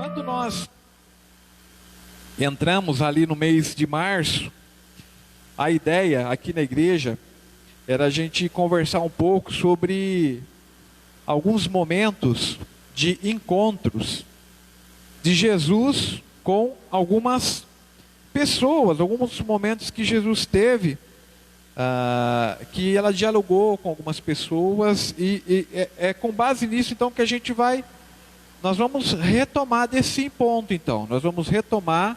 Quando nós entramos ali no mês de março, a ideia aqui na igreja era a gente conversar um pouco sobre alguns momentos de encontros de Jesus com algumas pessoas, alguns momentos que Jesus teve, que ela dialogou com algumas pessoas, e é com base nisso então que nós vamos retomar desse ponto então, nós vamos retomar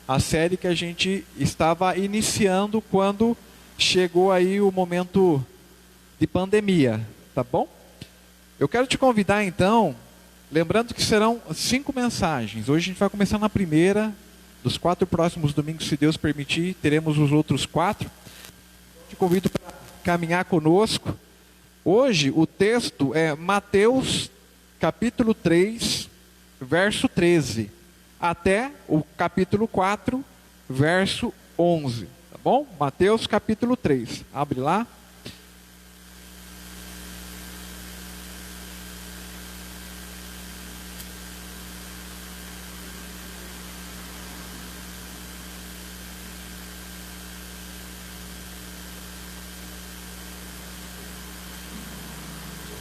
a série que a gente estava iniciando quando chegou aí o momento de pandemia, tá bom? Eu quero te convidar então, lembrando que serão 5 mensagens. Hoje a gente vai começar na primeira, dos 4 próximos domingos, se Deus permitir, teremos os outros 4. Te convido para caminhar conosco. Hoje o texto é Mateus capítulo 3, verso 13, até o capítulo 4, verso 11. Tá bom? Mateus capítulo 3. Abre lá.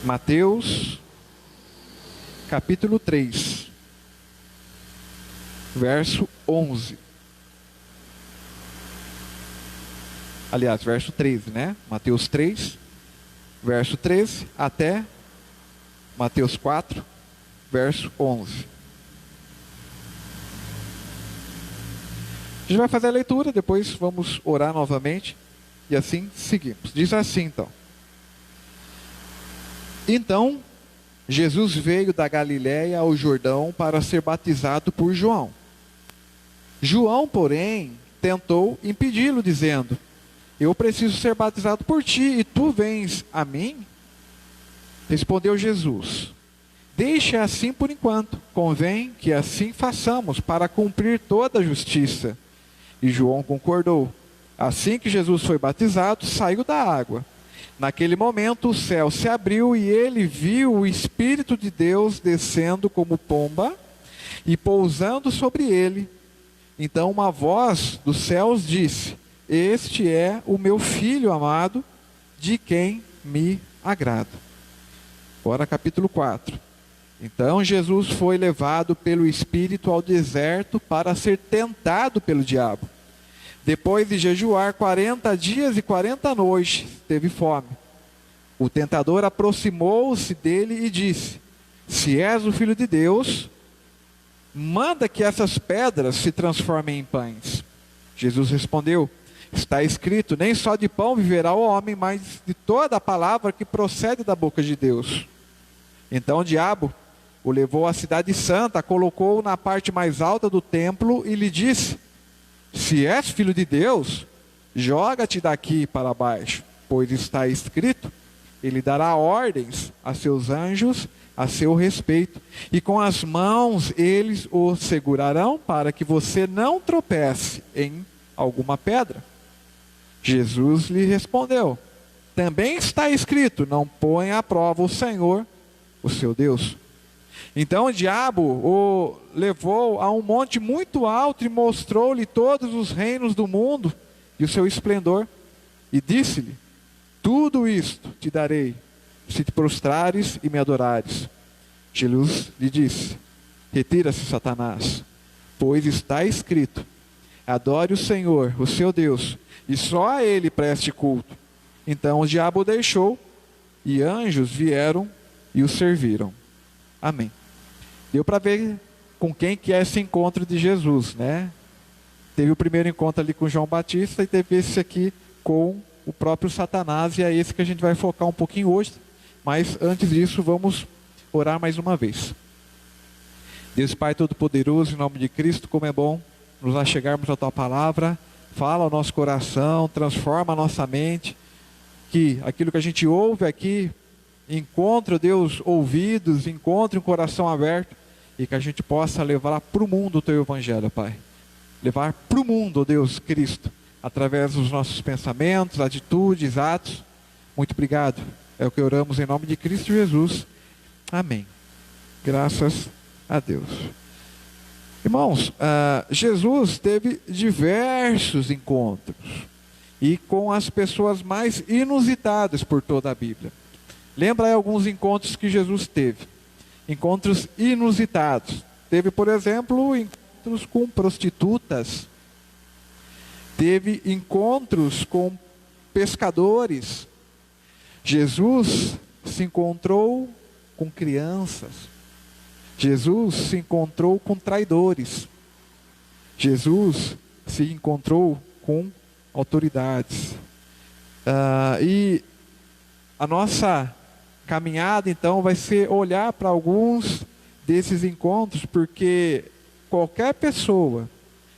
Mateus capítulo 3, verso 11. Aliás, verso 13, né? Mateus 3, verso 13, até Mateus 4, verso 11. A gente vai fazer a leitura, depois vamos orar novamente, e assim seguimos. Diz assim então: Então, Jesus veio da Galiléia ao Jordão para ser batizado por João. João, porém, tentou impedi-lo, dizendo: Eu preciso ser batizado por ti, e tu vens a mim? Respondeu Jesus: Deixa assim por enquanto, convém que assim façamos, para cumprir toda a justiça. E João concordou. Assim que Jesus foi batizado, saiu da água. Naquele momento o céu se abriu e ele viu o Espírito de Deus descendo como pomba e pousando sobre ele. Então uma voz dos céus disse: Este é o meu Filho amado, de quem me agrado. Agora capítulo 4. Então Jesus foi levado pelo Espírito ao deserto para ser tentado pelo diabo. Depois de jejuar 40 dias e 40 noites, teve fome. O tentador aproximou-se dele e disse: Se és o Filho de Deus, manda que essas pedras se transformem em pães. Jesus respondeu: Está escrito, nem só de pão viverá o homem, mas de toda a palavra que procede da boca de Deus. Então o diabo o levou à cidade santa, colocou-o na parte mais alta do templo e lhe disse: Se és filho de Deus, joga-te daqui para baixo, pois está escrito, ele dará ordens a seus anjos a seu respeito, e com as mãos eles o segurarão para que você não tropece em alguma pedra. Jesus lhe respondeu: Também está escrito, não ponha à prova o Senhor, o seu Deus. Então o diabo o levou a um monte muito alto e mostrou-lhe todos os reinos do mundo e o seu esplendor. E disse-lhe: Tudo isto te darei, se te prostrares e me adorares. Jesus lhe disse: Retira-se, Satanás, pois está escrito: Adore o Senhor, o seu Deus, e só a ele preste culto. Então o diabo o deixou, e anjos vieram e o serviram. Amém. Deu para ver com quem que é esse encontro de Jesus, né? Teve o primeiro encontro ali com João Batista e teve esse aqui com o próprio Satanás, e é esse que a gente vai focar um pouquinho hoje. Mas antes disso, vamos orar mais uma vez. Deus Pai Todo-Poderoso, em nome de Cristo, como é bom nos achegarmos à Tua Palavra. Fala ao nosso coração, transforma a nossa mente, que aquilo que a gente ouve aqui encontre, Deus, ouvidos, encontre um coração aberto, e que a gente possa levar para o mundo o Teu Evangelho, Pai. Levar para o mundo, Deus Cristo, através dos nossos pensamentos, atitudes, atos. Muito obrigado. É o que oramos em nome de Cristo Jesus. Amém. Graças a Deus. Irmãos, Jesus teve diversos encontros, e com as pessoas mais inusitadas por toda a Bíblia. Lembra aí alguns encontros que Jesus teve? Encontros inusitados. Teve, por exemplo, encontros com prostitutas. Teve encontros com pescadores. Jesus se encontrou com crianças. Jesus se encontrou com traidores. Jesus se encontrou com autoridades. E a nossa caminhada, então, vai ser olhar para alguns desses encontros, porque qualquer pessoa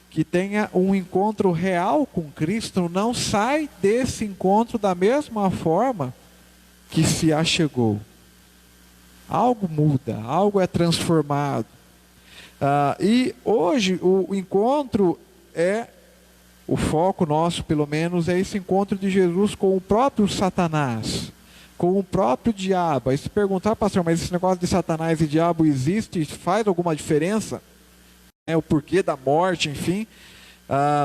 que tenha um encontro real com Cristo não sai desse encontro da mesma forma que se achegou. Algo muda, algo é transformado. E hoje o encontro o foco nosso, pelo menos, é esse encontro de Jesus com o próprio Satanás, com o próprio diabo. Aí se perguntar, pastor, mas esse negócio de Satanás e diabo existe? Faz alguma diferença? O porquê da morte, enfim.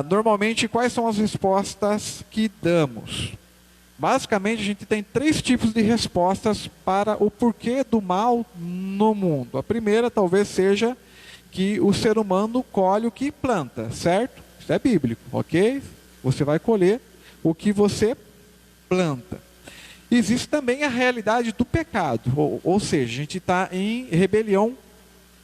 Normalmente, quais são as respostas que damos? Basicamente, a gente tem 3 tipos de respostas para o porquê do mal no mundo. A primeira talvez seja que o ser humano colhe o que planta, certo? Isso é bíblico, ok? Você vai colher o que você planta. Existe também a realidade do pecado, ou seja, a gente está em rebelião.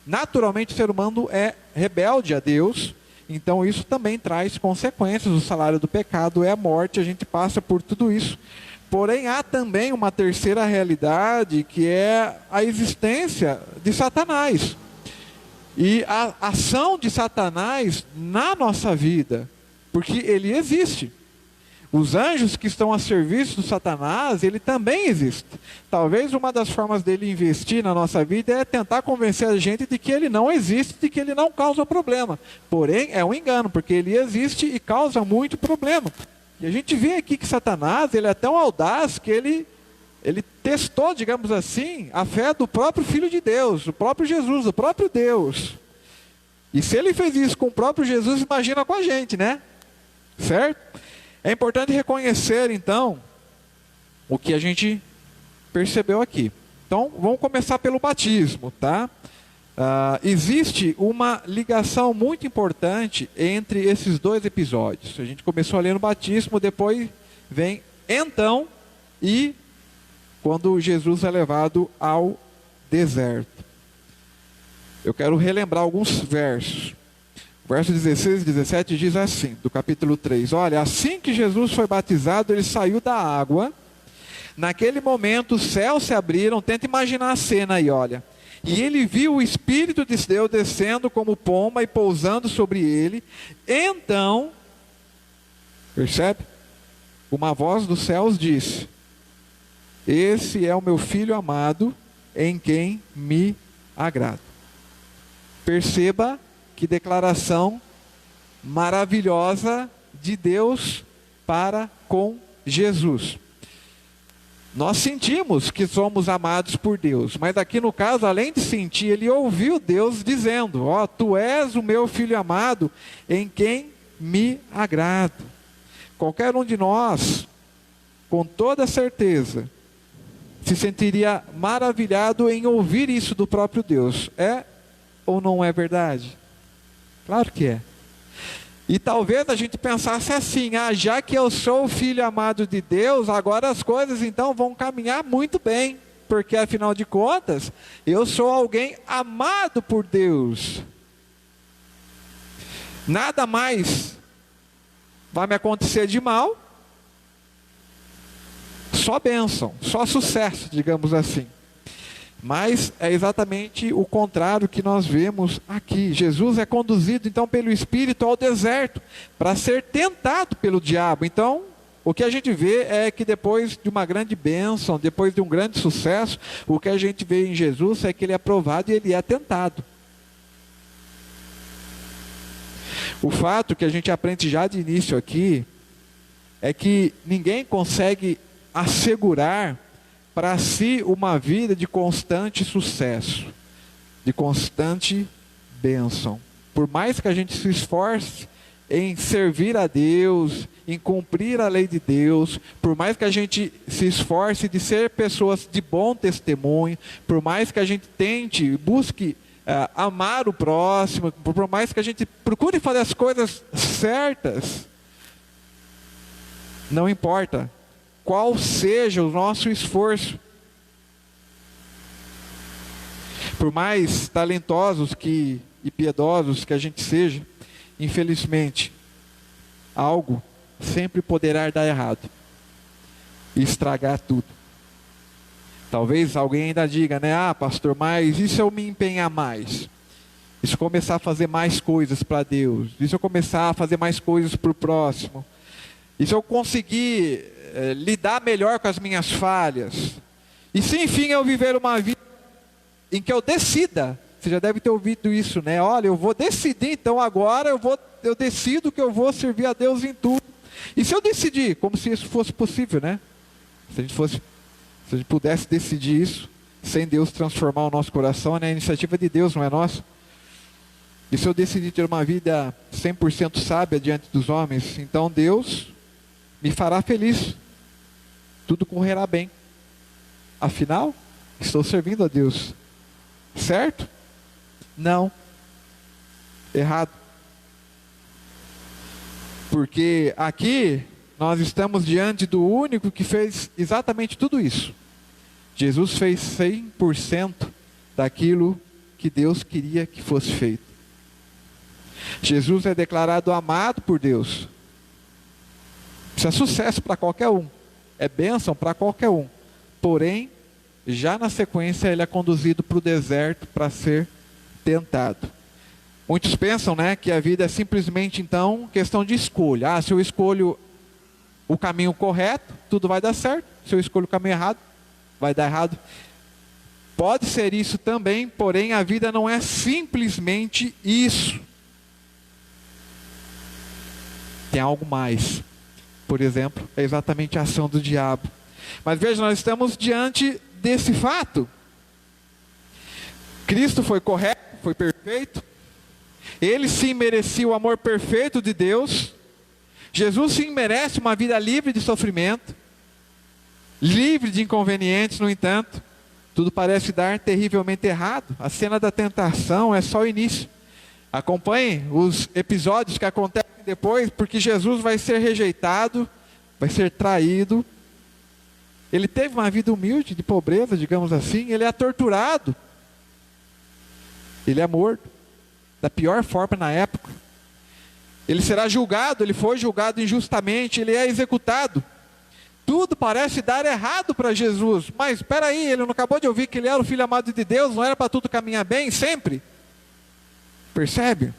Naturalmente o ser humano é rebelde a Deus, então isso também traz consequências. O salário do pecado é a morte, a gente passa por tudo isso. Porém, há também uma terceira realidade, que é a existência de Satanás. E a ação de Satanás na nossa vida, porque ele existe. Os anjos que estão a serviço do Satanás, ele também existe. Talvez uma das formas dele investir na nossa vida é tentar convencer a gente de que ele não existe, de que ele não causa problema. Porém, é um engano, porque ele existe e causa muito problema. E a gente vê aqui que Satanás, ele é tão audaz que ele testou, digamos assim, a fé do próprio Filho de Deus, o próprio Jesus, o próprio Deus. E se ele fez isso com o próprio Jesus, imagina com a gente, né? Certo? É importante reconhecer, então, o que a gente percebeu aqui. Então, vamos começar pelo batismo, tá? Existe uma ligação muito importante entre esses 2 episódios. A gente começou a ler no batismo, depois vem então, e quando Jesus é levado ao deserto. Eu quero relembrar alguns versos. Versos 16 e 17 diz assim, do capítulo 3. Olha, assim que Jesus foi batizado, ele saiu da água. Naquele momento os céus se abriram. Tenta imaginar a cena aí, olha. E ele viu o Espírito de Deus descendo como pomba e pousando sobre ele. Então, percebe? Uma voz dos céus disse: esse é o meu filho amado, em quem me agrado. Perceba que declaração maravilhosa de Deus para com Jesus. Nós sentimos que somos amados por Deus, mas aqui no caso, além de sentir, ele ouviu Deus dizendo: ó, tu és o meu filho amado, em quem me agrado. Qualquer um de nós, com toda certeza, se sentiria maravilhado em ouvir isso do próprio Deus. É ou não é verdade? Claro que é. E talvez a gente pensasse assim: já que eu sou o filho amado de Deus, agora as coisas então vão caminhar muito bem, porque afinal de contas, eu sou alguém amado por Deus. Nada mais vai me acontecer de mal, só bênção, só sucesso, digamos assim. Mas é exatamente o contrário que nós vemos aqui. Jesus é conduzido então pelo Espírito ao deserto para ser tentado pelo diabo. Então, o que a gente vê é que depois de uma grande bênção, depois de um grande sucesso, o que a gente vê em Jesus é que ele é provado e ele é tentado. O fato que a gente aprende já de início aqui é que ninguém consegue assegurar para si uma vida de constante sucesso, de constante bênção. por mais que a gente se esforce em servir a Deus, em cumprir a lei de Deus, por mais que a gente se esforce de ser pessoas de bom testemunho, por mais que a gente tente, busque amar o próximo, por mais que a gente procure fazer as coisas certas, não importa qual seja o nosso esforço, por mais talentosos e piedosos que a gente seja, infelizmente, algo sempre poderá dar errado e estragar tudo. Talvez alguém ainda diga, né? Ah, pastor, mas e se eu me empenhar mais? E se eu começar a fazer mais coisas para Deus? E se eu começar a fazer mais coisas para o próximo? E se eu conseguir lidar melhor com as minhas falhas? E se enfim eu viver uma vida em que eu decida? Você já deve ter ouvido isso, né? Olha, eu vou decidir, então agora eu decido que eu vou servir a Deus em tudo. E se eu decidir, como se isso fosse possível, né? Se a gente pudesse decidir isso, sem Deus transformar o nosso coração, né? A iniciativa de Deus, não é nossa. E se eu decidir ter uma vida 100% sábia diante dos homens, então Deus me fará feliz. Tudo correrá bem. Afinal, estou servindo a Deus. Certo? Não. Errado. Porque aqui nós estamos diante do único que fez exatamente tudo isso. Jesus fez 100% daquilo que Deus queria que fosse feito. Jesus é declarado amado por Deus. Isso é sucesso para qualquer um. É bênção para qualquer um. Porém, já na sequência ele é conduzido para o deserto para ser tentado. Muitos pensam, né, que a vida é simplesmente então questão de escolha. Ah, se eu escolho o caminho correto, tudo vai dar certo. Se eu escolho o caminho errado, vai dar errado. Pode ser isso também, porém a vida não é simplesmente isso. Tem algo mais. Por exemplo, é exatamente a ação do diabo. Mas veja, nós estamos diante desse fato. Cristo foi correto, foi perfeito. Ele sim merecia o amor perfeito de Deus. Jesus sim merece uma vida livre de sofrimento, livre de inconvenientes. No entanto, tudo parece dar terrivelmente errado. A cena da tentação é só o início. Acompanhem os episódios que acontecem depois, porque Jesus vai ser rejeitado, vai ser traído. Ele teve uma vida humilde, de pobreza, digamos assim. Ele é torturado. Ele é morto, da pior forma na época. Ele será julgado, ele foi julgado injustamente, ele é executado. Tudo parece dar errado para Jesus. Mas espera aí, ele não acabou de ouvir que ele era o Filho amado de Deus? Não era para tudo caminhar bem sempre? Percebe?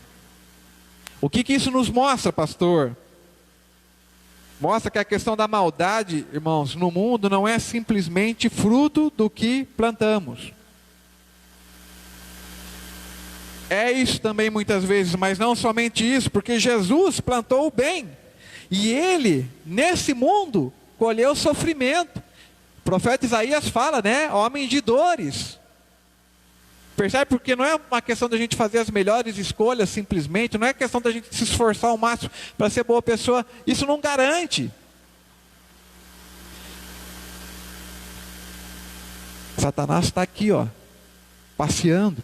O que isso nos mostra, pastor? Mostra que a questão da maldade, irmãos, no mundo não é simplesmente fruto do que plantamos. É isso também muitas vezes, mas não somente isso, porque Jesus plantou o bem. E ele, nesse mundo, colheu sofrimento. O profeta Isaías fala, né? Homem de dores. Percebe? Porque não é uma questão da gente fazer as melhores escolhas simplesmente, não é questão da gente se esforçar ao máximo para ser boa pessoa. Isso não garante. Satanás está aqui, ó, passeando,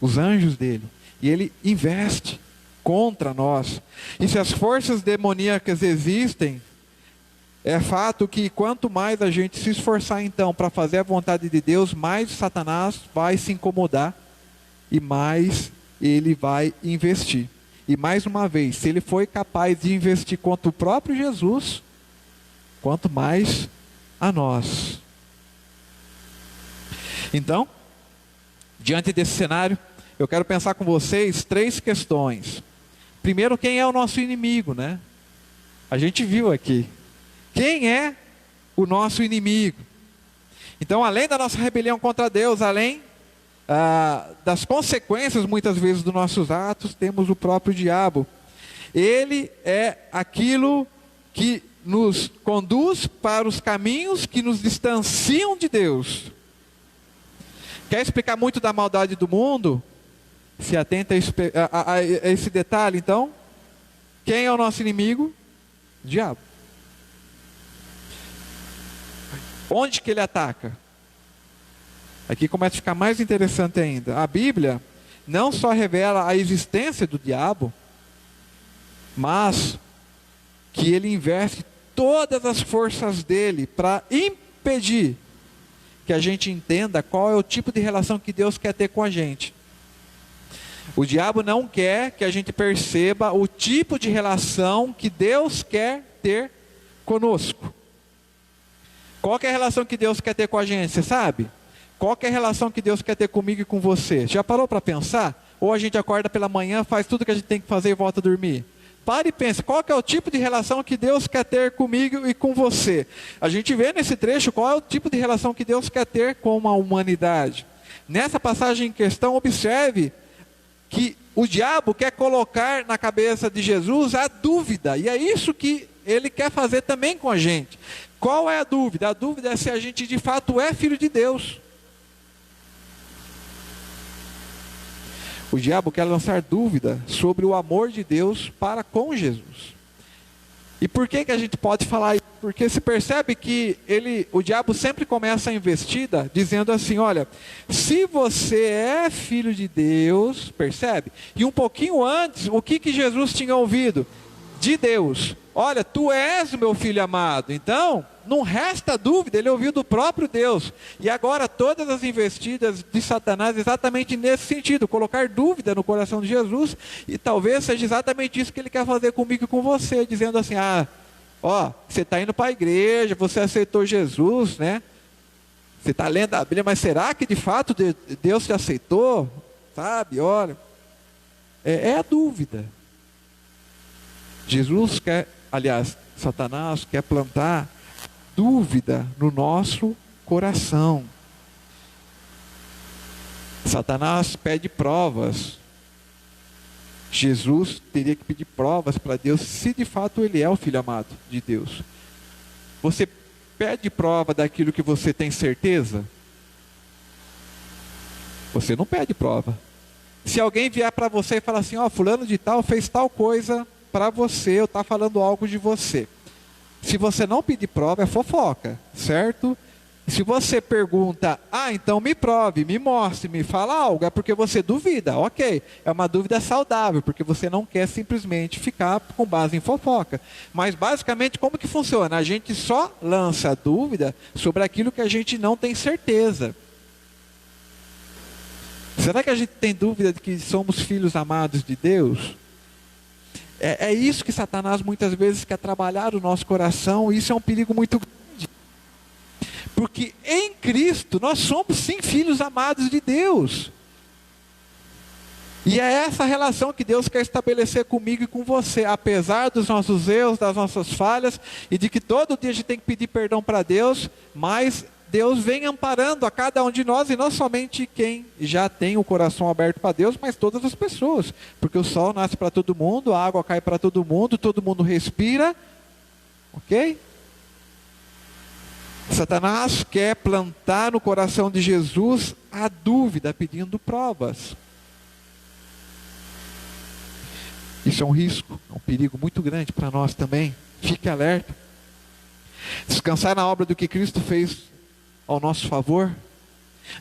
os anjos dele, e ele investe contra nós. E se as forças demoníacas existem, é fato que quanto mais a gente se esforçar então para fazer a vontade de Deus, mais Satanás vai se incomodar e mais ele vai investir. E mais uma vez, se ele foi capaz de investir contra o próprio Jesus, quanto mais a nós. Então, diante desse cenário, eu quero pensar com vocês 3 questões. Primeiro, quem é o nosso inimigo, né? A gente viu aqui. Quem é o nosso inimigo? Então, além da nossa rebelião contra Deus, além das consequências muitas vezes dos nossos atos, temos o próprio diabo. Ele é aquilo que nos conduz para os caminhos que nos distanciam de Deus. Quer explicar muito da maldade do mundo? se atenta a esse detalhe, então, quem é o nosso inimigo? O diabo. Onde que ele ataca? Aqui começa a ficar mais interessante ainda. A Bíblia não só revela a existência do diabo, mas que ele investe todas as forças dele para impedir que a gente entenda qual é o tipo de relação que Deus quer ter com a gente. O diabo não quer que a gente perceba o tipo de relação que Deus quer ter conosco. Qual que é a relação que Deus quer ter com a gente, você sabe? Qual que é a relação que Deus quer ter comigo e com você? Já parou para pensar? Ou a gente acorda pela manhã, faz tudo que a gente tem que fazer e volta a dormir? Pare e pense, qual que é o tipo de relação que Deus quer ter comigo e com você? A gente vê nesse trecho qual é o tipo de relação que Deus quer ter com a humanidade. Nessa passagem em questão, observe que o diabo quer colocar na cabeça de Jesus a dúvida, e é isso que ele quer fazer também com a gente. Qual é a dúvida? A dúvida é se a gente de fato é filho de Deus. O diabo quer lançar dúvida sobre o amor de Deus para com Jesus. E por que a gente pode falar isso? Porque se percebe que o diabo sempre começa a investida dizendo assim, olha, se você é filho de Deus, percebe? E um pouquinho antes, o que Jesus tinha ouvido? De Deus. Olha, tu és o meu filho amado. Então, não resta dúvida, ele ouviu do próprio Deus. E agora todas as investidas de Satanás exatamente nesse sentido, colocar dúvida no coração de Jesus, e talvez seja exatamente isso que ele quer fazer comigo e com você, dizendo assim, você está indo para a igreja, você aceitou Jesus, né? Você está lendo a Bíblia, mas será que de fato Deus te aceitou? Sabe, olha, é a dúvida. Satanás quer plantar dúvida no nosso coração. Satanás pede provas. Jesus teria que pedir provas para Deus se de fato ele é o Filho amado de Deus. Você pede prova daquilo que você tem certeza? Você não pede prova. Se alguém vier para você e falar assim, fulano de tal fez tal coisa para você, ou está falando algo de você. Se você não pedir prova, é fofoca, certo? Se você pergunta, então me prove, me mostre, me fala algo, é porque você duvida, ok. É uma dúvida saudável, porque você não quer simplesmente ficar com base em fofoca. Mas basicamente como que funciona? A gente só lança dúvida sobre aquilo que a gente não tem certeza. Será que a gente tem dúvida de que somos filhos amados de Deus? É isso que Satanás muitas vezes quer trabalhar no nosso coração, e isso é um perigo muito grande. Porque em Cristo nós somos sim filhos amados de Deus. E é essa relação que Deus quer estabelecer comigo e com você, apesar dos nossos erros, das nossas falhas, e de que todo dia a gente tem que pedir perdão para Deus, mas Deus vem amparando a cada um de nós, e não somente quem já tem o coração aberto para Deus, mas todas as pessoas. Porque o sol nasce para todo mundo, a água cai para todo mundo respira. Ok? Satanás quer plantar no coração de Jesus a dúvida, pedindo provas. Isso é um risco, é um perigo muito grande para nós também. Fique alerta. Descansar na obra do que Cristo fez ao nosso favor,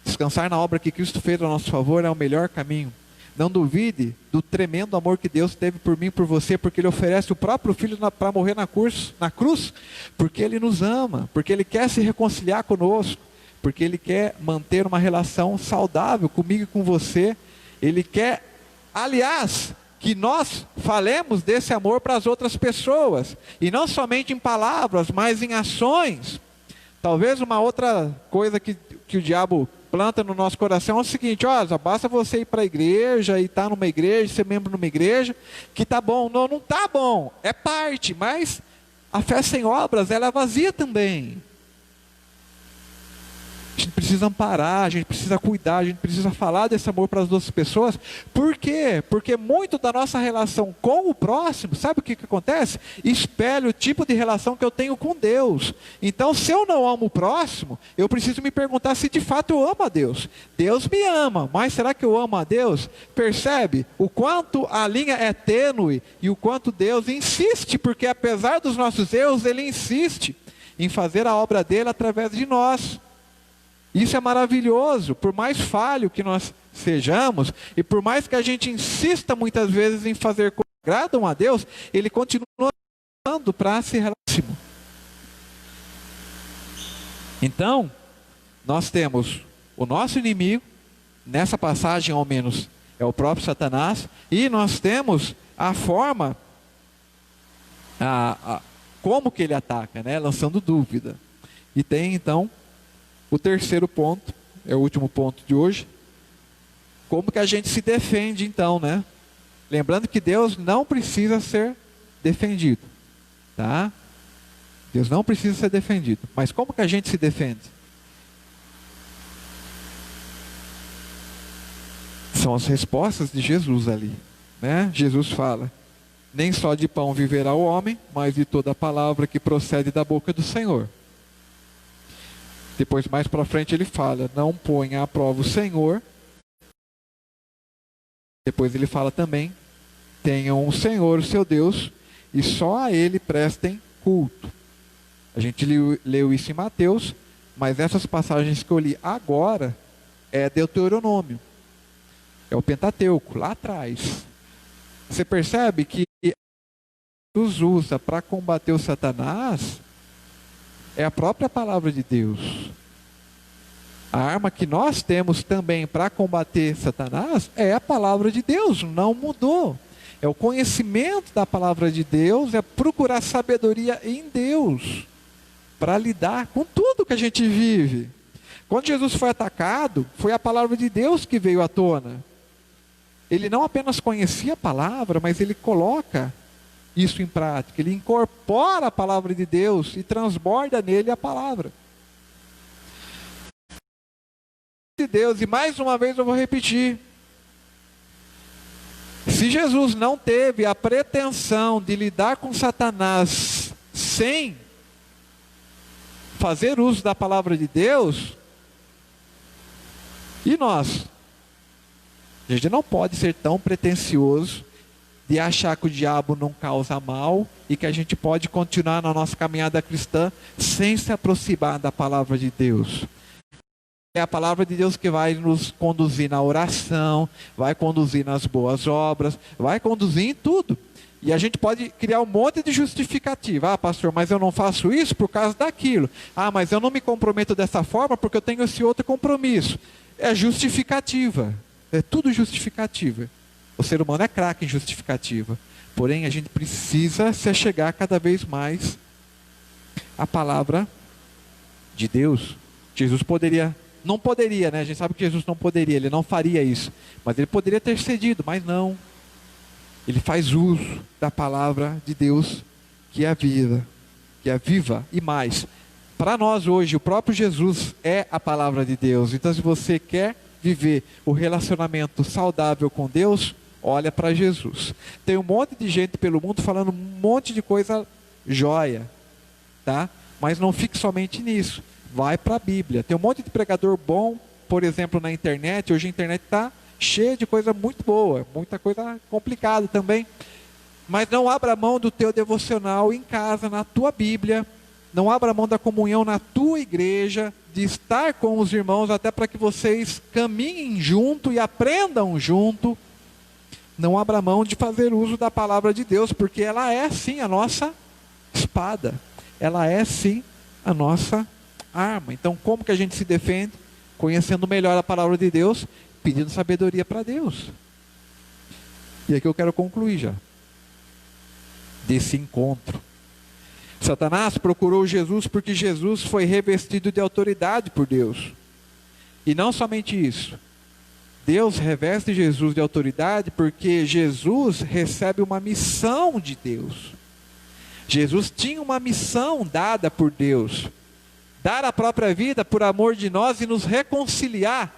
descansar na obra que Cristo fez ao nosso favor é o melhor caminho. Não duvide do tremendo amor que Deus teve por mim e por você, porque Ele oferece o próprio Filho para morrer na cruz, porque Ele nos ama, porque Ele quer se reconciliar conosco, porque Ele quer manter uma relação saudável comigo e com você. Ele quer, aliás, que nós falemos desse amor para as outras pessoas, e não somente em palavras, mas em ações. Talvez uma outra coisa que o diabo planta no nosso coração é o seguinte: basta você ir para a igreja e estar numa igreja, ser membro numa igreja, que tá bom. Não está bom, é parte, mas a fé sem obras, ela é vazia também. A gente precisa amparar, a gente precisa cuidar, a gente precisa falar desse amor para as outras pessoas. Por quê? Porque muito da nossa relação com o próximo, sabe o que acontece? Espelha o tipo de relação que eu tenho com Deus. Então, se eu não amo o próximo, eu preciso me perguntar se de fato eu amo a Deus. Deus me ama, mas será que eu amo a Deus? Percebe o quanto a linha é tênue e o quanto Deus insiste, porque apesar dos nossos erros, Ele insiste em fazer a obra dele através de nós. Isso é maravilhoso, por mais falho que nós sejamos, e por mais que a gente insista muitas vezes em fazer coisas que agradam a Deus, Ele continua amando para se relacionar. Então, nós temos o nosso inimigo, nessa passagem ao menos é o próprio Satanás, e nós temos a forma, como que ele ataca, né? Lançando dúvida. E tem então o terceiro ponto, é o último ponto de hoje. Como que a gente se defende então, né? Lembrando que Deus não precisa ser defendido, tá? Deus não precisa ser defendido. Mas como que a gente se defende? São as respostas de Jesus ali, né? Jesus fala: nem só de pão viverá o homem, mas de toda a palavra que procede da boca do Senhor. Depois, mais para frente, ele fala: não ponha à prova o Senhor. Depois ele fala também: tenham o Senhor, o seu Deus, e só a Ele prestem culto. A gente leu isso em Mateus, mas essas passagens que eu li agora é Deuteronômio. É o Pentateuco, lá atrás. Você percebe que Jesus usa para combater o Satanás é a própria palavra de Deus. A arma que nós temos também para combater Satanás é a palavra de Deus, não mudou. É o conhecimento da palavra de Deus, é procurar sabedoria em Deus para lidar com tudo que a gente vive. Quando Jesus foi atacado, foi a palavra de Deus que veio à tona. Ele não apenas conhecia a palavra, mas ele coloca isso em prática. Ele incorpora a palavra de Deus e transborda nele a palavra de Deus. E mais uma vez eu vou repetir: se Jesus não teve a pretensão de lidar com Satanás sem fazer uso da palavra de Deus, e nós? A gente não pode ser tão pretensioso de achar que o diabo não causa mal e que a gente pode continuar na nossa caminhada cristã sem se aproximar da palavra de Deus. É a palavra de Deus que vai nos conduzir na oração, vai conduzir nas boas obras, vai conduzir em tudo. E a gente pode criar um monte de justificativa. Ah, pastor, mas eu não faço isso por causa daquilo. Ah, mas eu não me comprometo dessa forma porque eu tenho esse outro compromisso. É justificativa. É tudo justificativa. O ser humano é craque em justificativa. Porém, a gente precisa se achegar cada vez mais à palavra de Deus. Jesus não poderia, né? A gente sabe que Jesus não poderia, ele não faria isso. Mas ele poderia ter cedido, mas não. Ele faz uso da palavra de Deus, que é a vida, que é viva e mais. Para nós hoje, o próprio Jesus é a palavra de Deus. Então, se você quer viver o relacionamento saudável com Deus, olha para Jesus. Tem um monte de gente pelo mundo falando um monte de coisa jóia, tá? Mas não fique somente nisso. Vai para a Bíblia. Tem um monte de pregador bom, por exemplo, na internet. Hoje a internet está cheia de coisa muito boa, muita coisa complicada também. Mas não abra mão do teu devocional em casa, na tua Bíblia. Não abra mão da comunhão na tua igreja, de estar com os irmãos, até para que vocês caminhem junto e aprendam junto. Não abra mão de fazer uso da palavra de Deus, porque ela é sim a nossa espada. Ela é sim a nossa arma. Então, como que a gente se defende? Conhecendo melhor a palavra de Deus, pedindo sabedoria para Deus. E aqui eu quero concluir já desse encontro. Satanás procurou Jesus porque Jesus foi revestido de autoridade por Deus. E não somente isso. Deus reveste Jesus de autoridade porque Jesus recebe uma missão de Deus. Jesus tinha uma missão dada por Deus. dar a própria vida por amor de nós e nos reconciliar,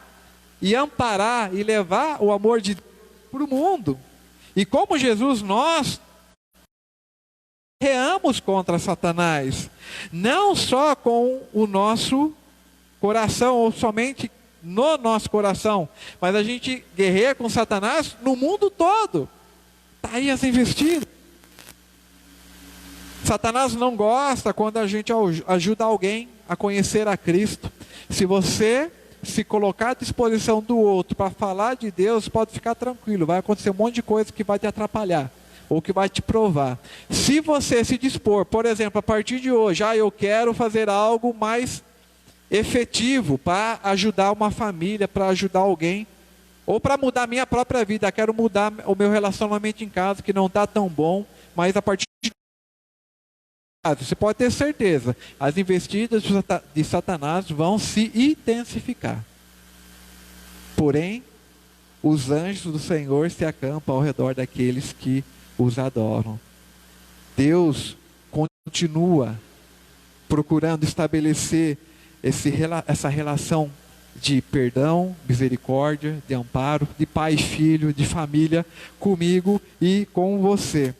e amparar e levar o amor de Deus para o mundo. E como Jesus, nós guerreamos contra Satanás, não só com o nosso coração, ou somente no nosso coração, mas a gente guerreia com Satanás no mundo todo. Está aí as investidas. Satanás não gosta quando a gente ajuda alguém a conhecer a Cristo. Se você se colocar à disposição do outro para falar de Deus, pode ficar tranquilo, vai acontecer um monte de coisa que vai te atrapalhar, ou que vai te provar. Se você se dispor, por exemplo, a partir de hoje, eu quero fazer algo mais efetivo para ajudar uma família, para ajudar alguém, ou para mudar a minha própria vida, quero mudar o meu relacionamento em casa, que não está tão bom, mas a partir de você pode ter certeza, as investidas de Satanás vão se intensificar. Porém, os anjos do Senhor se acampam ao redor daqueles que os adoram. Deus continua procurando estabelecer essa relação de perdão, misericórdia, de amparo, de pai e filho, de família, comigo e com você.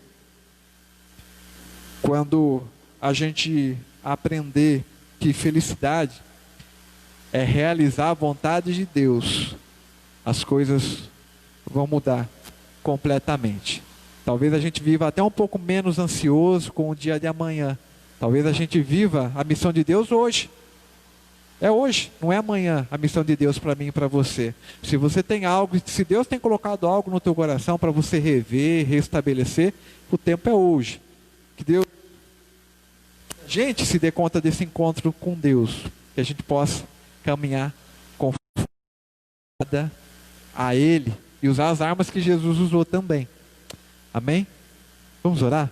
Quando a gente aprender que felicidade é realizar a vontade de Deus, as coisas vão mudar completamente. Talvez a gente viva até um pouco menos ansioso com o dia de amanhã. Talvez a gente viva a missão de Deus hoje. É hoje, não é amanhã a missão de Deus para mim e para você. Se você tem algo, se Deus tem colocado algo no teu coração para você rever, restabelecer, o tempo é hoje. Que Deus, a gente se dê conta desse encontro com Deus, que a gente possa caminhar conforme a Ele e usar as armas que Jesus usou também. Amém? Vamos orar?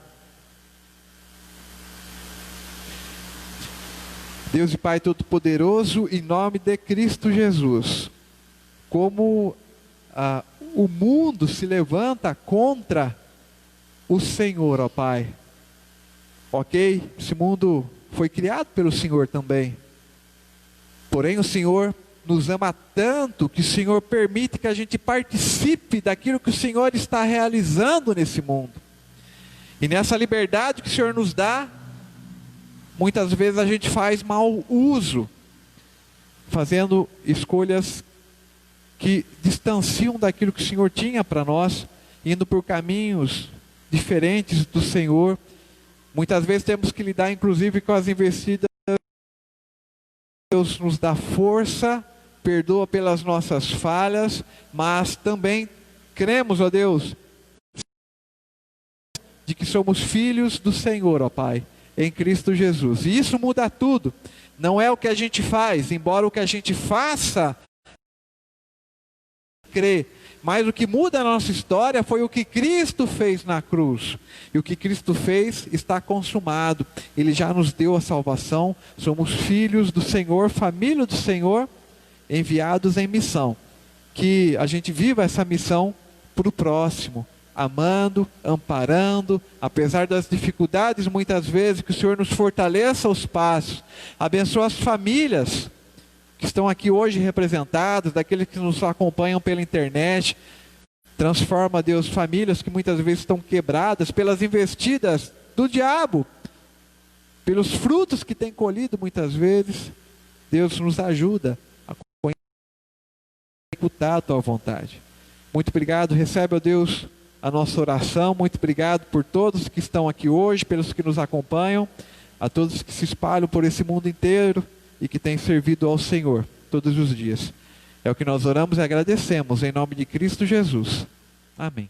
Deus e Pai Todo-Poderoso, em nome de Cristo Jesus, como o mundo se levanta contra o Senhor, ó Pai. Ok, esse mundo foi criado pelo Senhor também. Porém, o Senhor nos ama tanto que o Senhor permite que a gente participe daquilo que o Senhor está realizando nesse mundo. E nessa liberdade que o Senhor nos dá, muitas vezes a gente faz mau uso, fazendo escolhas que distanciam daquilo que o Senhor tinha para nós, indo por caminhos diferentes do Senhor. Muitas vezes temos que lidar inclusive com as investidas. Deus nos dá força, perdoa pelas nossas falhas, mas também cremos, ó Deus, de que somos filhos do Senhor, ó Pai, em Cristo Jesus. E isso muda tudo. Não é o que a gente faz, embora o que a gente faça crer, mas o que muda a nossa história foi o que Cristo fez na cruz. E o que Cristo fez está consumado. Ele já nos deu a salvação. Somos filhos do Senhor, família do Senhor, enviados em missão. Que a gente viva essa missão para o próximo, amando, amparando, apesar das dificuldades muitas vezes, que o Senhor nos fortaleça os passos, abençoa as famílias que estão aqui hoje representadas, daqueles que nos acompanham pela internet, transforma, Deus, famílias que muitas vezes estão quebradas pelas investidas do diabo, pelos frutos que tem colhido muitas vezes. Deus nos ajuda a executar a Tua vontade. Muito obrigado, recebe, ó Deus, a nossa oração. Muito obrigado por todos que estão aqui hoje, pelos que nos acompanham, a todos que se espalham por esse mundo inteiro e que têm servido ao Senhor todos os dias. É o que nós oramos e agradecemos em nome de Cristo Jesus. Amém.